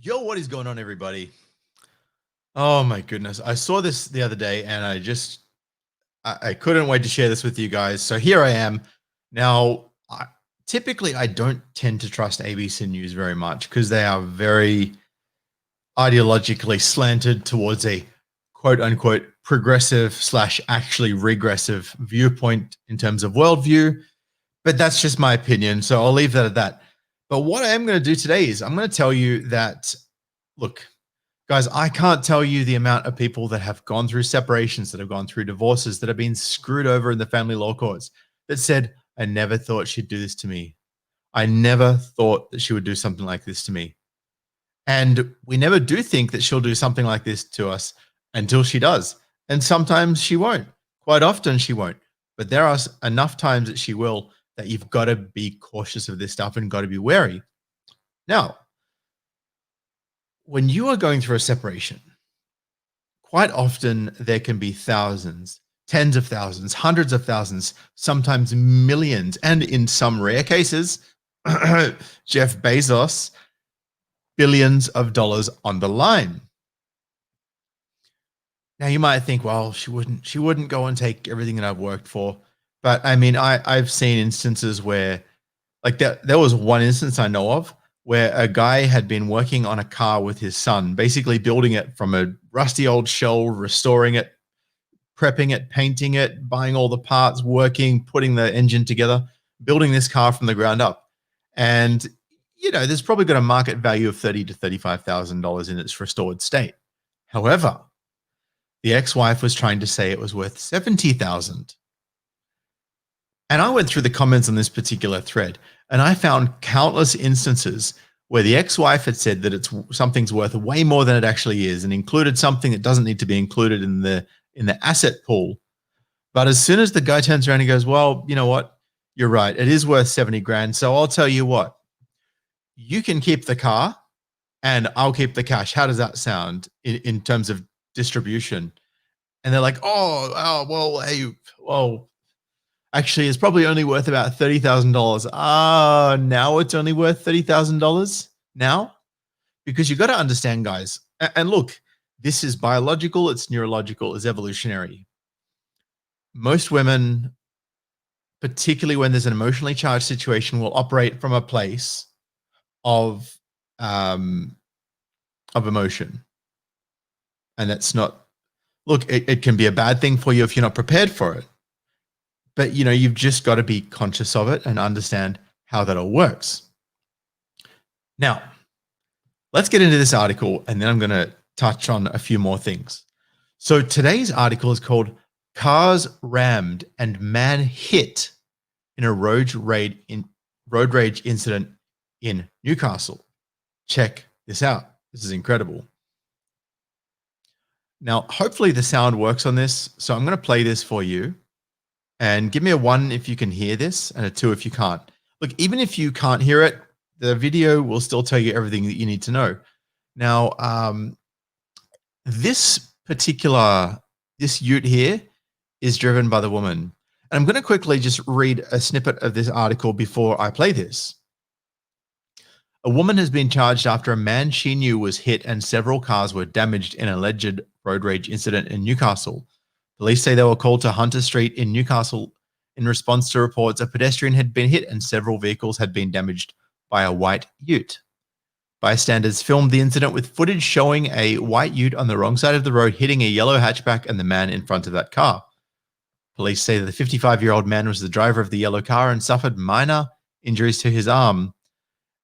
Yo, what is going on, everybody? Oh my goodness. I saw this the other day and I couldn't wait to share this with you guys. So here I am. Now, typically I don't tend to trust ABC News very much because they are very ideologically slanted towards a quote unquote progressive slash actually regressive viewpoint in terms of worldview. But that's just my opinion. So I'll leave that at that. But what I am going to do today is I'm going to tell you that, look, guys, I can't tell you the amount of people that have gone through separations, that have gone through divorces, that have been screwed over in the family law courts that said, I never thought she'd do this to me. I never thought that she would do something like this to me. And we never do think that she'll do something like this to us until she does. And sometimes she won't. Quite often she won't. But there are enough times that she will that you've got to be cautious of this stuff and got to be wary. Now, when you are going through a separation, quite often there can be thousands, tens of thousands, hundreds of thousands, sometimes millions, and in some rare cases, Jeff Bezos, billions of dollars on the line. Now you might think, well, she wouldn't go and take everything that I've worked for. But I mean, I've seen instances where, like there was one instance I know of where a guy had been working on a car with his son, basically building it from a rusty old shell, restoring it, prepping it, painting it, buying all the parts, working, putting the engine together, building this car from the ground up. And there's probably got a market value of $30,000 to $35,000 in its restored state. However, the ex-wife was trying to say it was worth $70,000. And I went through the comments on this particular thread, and I found countless instances where the ex-wife had said that something's worth way more than it actually is, and included something that doesn't need to be included in the asset pool. But as soon as the guy turns around and goes, well, you know what? You're right. It is worth 70 grand. So I'll tell you what, you can keep the car and I'll keep the cash. How does that sound in terms of distribution? And they're like, well, hey, well, actually, it's probably only worth about $30,000. Now it's only worth $30,000 now? Because you got to understand, guys, and look, this is biological, it's neurological, it's evolutionary. Most women, particularly when there's an emotionally charged situation, will operate from a place of emotion. And that's not, look, it can be a bad thing for you if you're not prepared for it. But, you've just got to be conscious of it and understand how that all works. Now, let's get into this article, and then I'm going to touch on a few more things. So today's article is called Cars Rammed and Man Hit in a Road Rage Incident in Newcastle. Check this out. This is incredible. Now, hopefully the sound works on this. So I'm going to play this for you. And give me a 1 if you can hear this and a 2 if you can't. Look, even if you can't hear it, the video will still tell you everything that you need to know. Now, this ute here is driven by the woman. And I'm going to quickly just read a snippet of this article before I play this. A woman has been charged after a man she knew was hit and several cars were damaged in an alleged road rage incident in Newcastle. Police say they were called to Hunter Street in Newcastle in response to reports a pedestrian had been hit and several vehicles had been damaged by a white ute. Bystanders filmed the incident with footage showing a white ute on the wrong side of the road hitting a yellow hatchback and the man in front of that car. Police say that the 55-year-old man was the driver of the yellow car and suffered minor injuries to his arm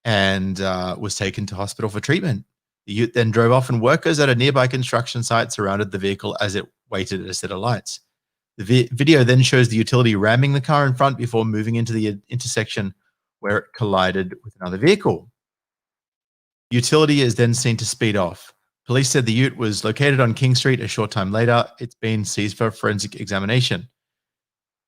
and was taken to hospital for treatment. The ute then drove off and workers at a nearby construction site surrounded the vehicle as it waited at a set of lights. The video then shows the utility ramming the car in front before moving into the intersection where it collided with another vehicle. Utility is then seen to speed off. Police said the ute was located on King Street a short time later. It's been seized for forensic examination.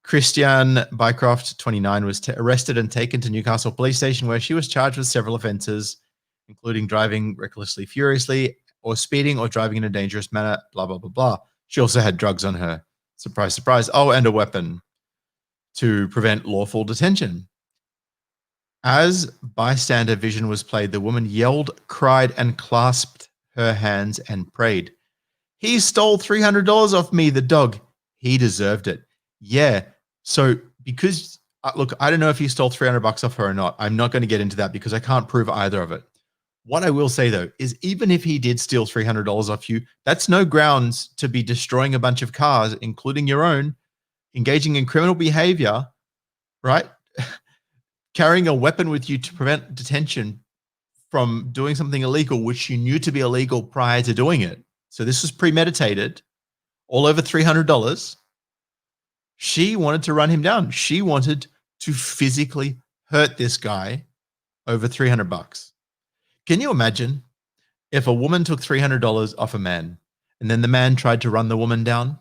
Christiane Bycroft, 29, was arrested and taken to Newcastle Police Station where she was charged with several offences, including driving recklessly, furiously, or speeding or driving in a dangerous manner, blah, blah, blah, blah. She also had drugs on her. Surprise, surprise. Oh, and a weapon to prevent lawful detention. As bystander vision was played, the woman yelled, cried, and clasped her hands and prayed. He stole $300 off me, the dog. He deserved it. Yeah. So because, look, I don't know if he stole $300 off her or not. I'm not going to get into that because I can't prove either of it. What I will say, though, is even if he did steal $300 off you, that's no grounds to be destroying a bunch of cars, including your own, engaging in criminal behavior, right? Carrying a weapon with you to prevent detention from doing something illegal, which you knew to be illegal prior to doing it. So this was premeditated, all over $300. She wanted to run him down. She wanted to physically hurt this guy over $300. Can you imagine if a woman took $300 off a man and then the man tried to run the woman down?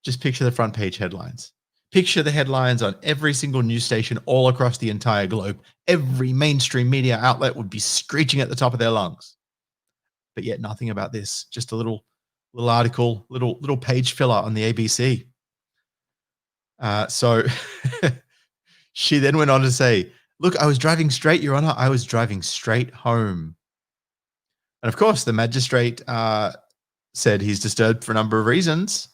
Just picture the front page headlines. Picture the headlines on every single news station all across the entire globe. Every mainstream media outlet would be screeching at the top of their lungs. But yet nothing about this. Just a little article, little page filler on the ABC. So she then went on to say, look, I was driving straight, Your Honor. I was driving straight home. And of course, the magistrate said he's disturbed for a number of reasons,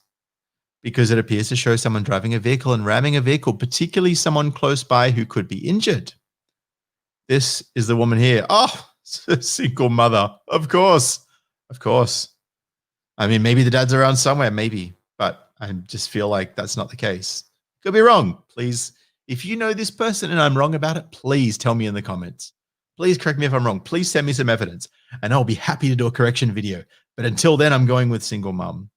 because it appears to show someone driving a vehicle and ramming a vehicle, particularly someone close by who could be injured. This is the woman here. Oh, single mother. Of course. Of course. I mean, maybe the dad's around somewhere, maybe, but I just feel like that's not the case. Could be wrong. Please, if you know this person and I'm wrong about it, please tell me in the comments. Please correct me if I'm wrong. Please send me some evidence and I'll be happy to do a correction video. But until then, I'm going with single mum.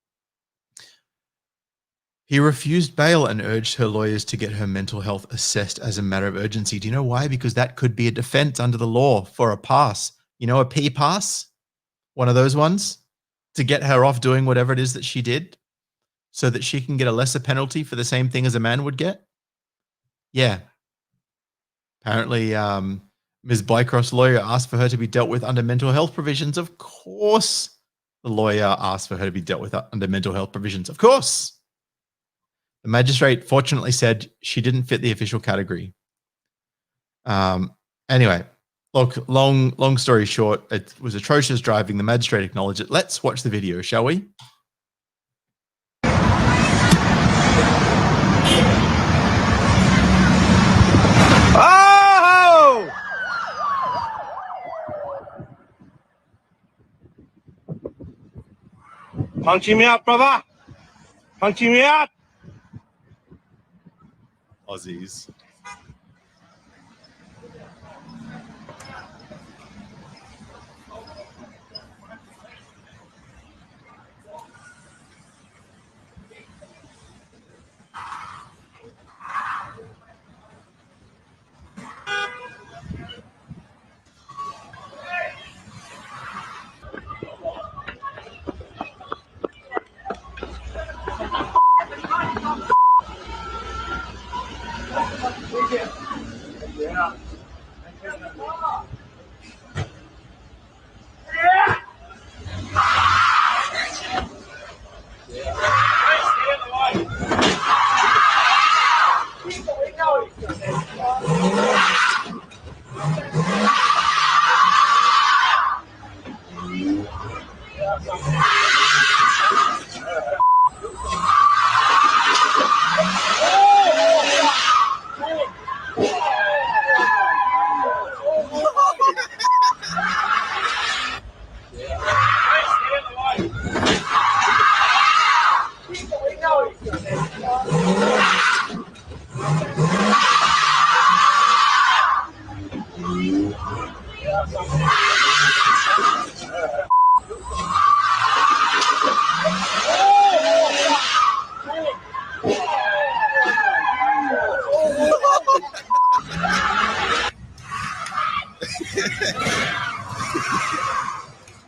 He refused bail and urged her lawyers to get her mental health assessed as a matter of urgency. Do you know why? Because that could be a defense under the law for a pass. You know, a P pass, one of those ones, to get her off doing whatever it is that she did so that she can get a lesser penalty for the same thing as a man would get. Yeah. Apparently, Ms. Bycroft's lawyer asked for her to be dealt with under mental health provisions. Of course, the lawyer asked for her to be dealt with under mental health provisions. Of course. The magistrate fortunately said she didn't fit the official category. Anyway, look, long story short, it was atrocious driving. The magistrate acknowledged it. Let's watch the video, shall we? Oh! Punching me out, brother. Punching me out. Aussies.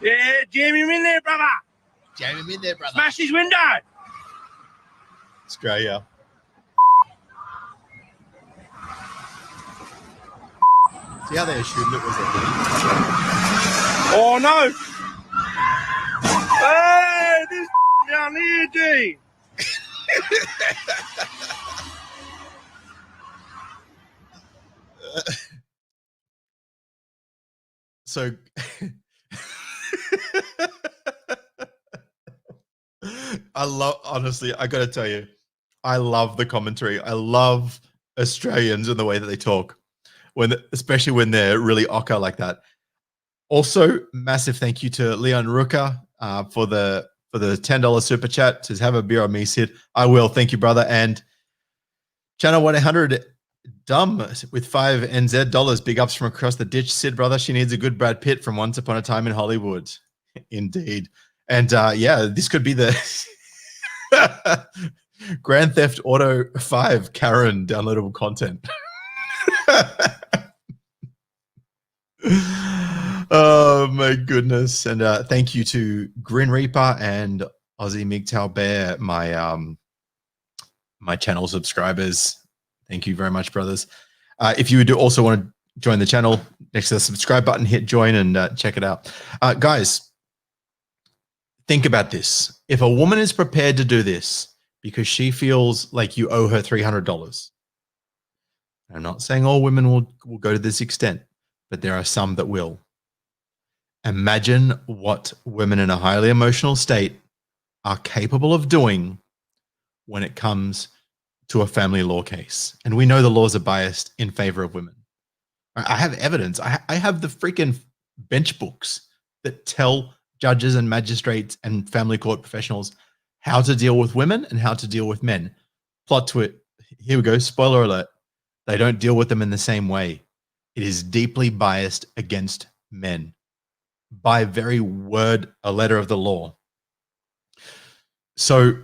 Yeah, jam him in there, brother. Jam him in there, brother. Smash his window. Australia. See how they assumed it was a thing? Oh, no. Hey, this down here, G. So honestly, I got to tell you, I love the commentary. I love Australians and the way that they talk, especially when they're really ochre like that. Also, massive thank you to Leon Ruka for the $10 super chat. Says, have a beer on me, Sid. I will. Thank you, brother. And Channel 100 Dumb with $5 NZ. Big ups from across the ditch, Sid, brother. She needs a good Brad Pitt from Once Upon a Time in Hollywood. Indeed. And yeah, this could be the Grand Theft Auto 5 Karen downloadable content. Oh my goodness. And thank you to Grin Reaper and Aussie MGTOW Bear, my channel subscribers. Thank you very much, brothers. If you do also want to join the channel, next to the subscribe button, hit join and check it out. Guys, think about this. If a woman is prepared to do this because she feels like you owe her $300, I'm not saying all women will go to this extent, but there are some that will. Imagine what women in a highly emotional state are capable of doing when it comes to a family law case. And we know the laws are biased in favor of women. I have evidence. I have the freaking bench books that tell judges and magistrates and family court professionals how to deal with women and how to deal with men. Plot twist. Here we go. Spoiler alert. They don't deal with them in the same way. It is deeply biased against men by very word, a letter of the law. So,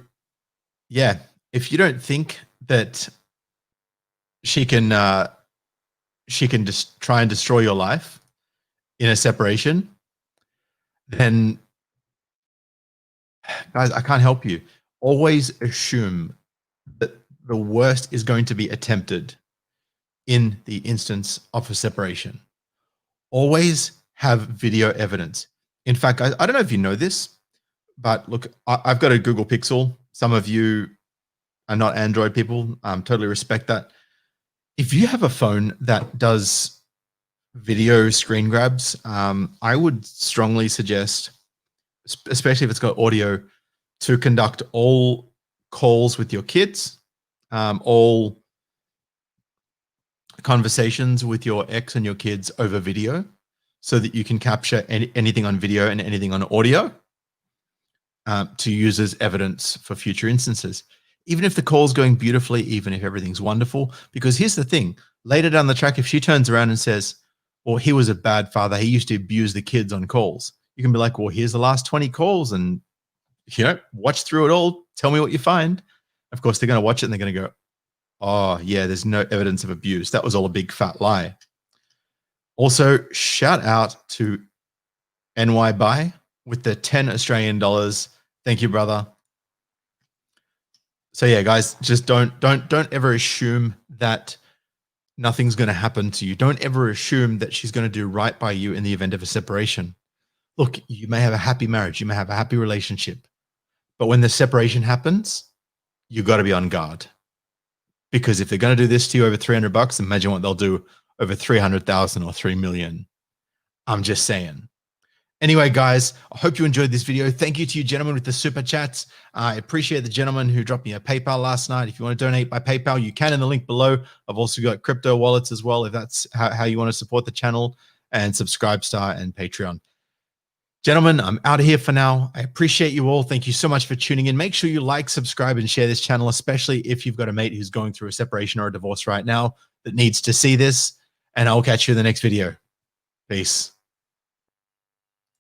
yeah, if you don't think that she can just try and destroy your life in a separation, then, guys, I can't help you. Always assume that the worst is going to be attempted in the instance of a separation. Always have video evidence. In fact, I don't know if you know this, but look, I've got a Google Pixel. Some of you are not Android people. Totally respect that. If you have a phone that does video screen grabs, I would strongly suggest, especially if it's got audio, to conduct all calls with your kids, all conversations with your ex and your kids over video, so that you can capture anything on video and anything on audio to use as evidence for future instances. Even if the call's going beautifully, even if everything's wonderful, because here's the thing, later down the track, if she turns around and says, well, he was a bad father, he used to abuse the kids on calls, you can be like, well, here's the last 20 calls and, you know, watch through it all, tell me what you find. Of course, they're going to watch it and they're going to go, oh yeah, there's no evidence of abuse. That was all a big fat lie. Also, shout out to NY Buy with the 10 Australian dollars. Thank you, brother. So yeah, guys, just don't ever assume that nothing's going to happen to you. Don't ever assume that she's going to do right by you in the event of a separation. Look, you may have a happy marriage, you may have a happy relationship, but when the separation happens, you've got to be on guard. Because if they're going to do this to you over $300, imagine what they'll do over 300,000 or 3 million. I'm just saying. Anyway, guys, I hope you enjoyed this video. Thank you to you gentlemen with the super chats. I appreciate the gentleman who dropped me a PayPal last night. If you want to donate by PayPal, you can in the link below. I've also got crypto wallets as well, if that's how you want to support the channel, and Subscribestar and Patreon. Gentlemen, I'm out of here for now. I appreciate you all. Thank you so much for tuning in. Make sure you like, subscribe, and share this channel, especially if you've got a mate who's going through a separation or a divorce right now that needs to see this. And I'll catch you in the next video. Peace.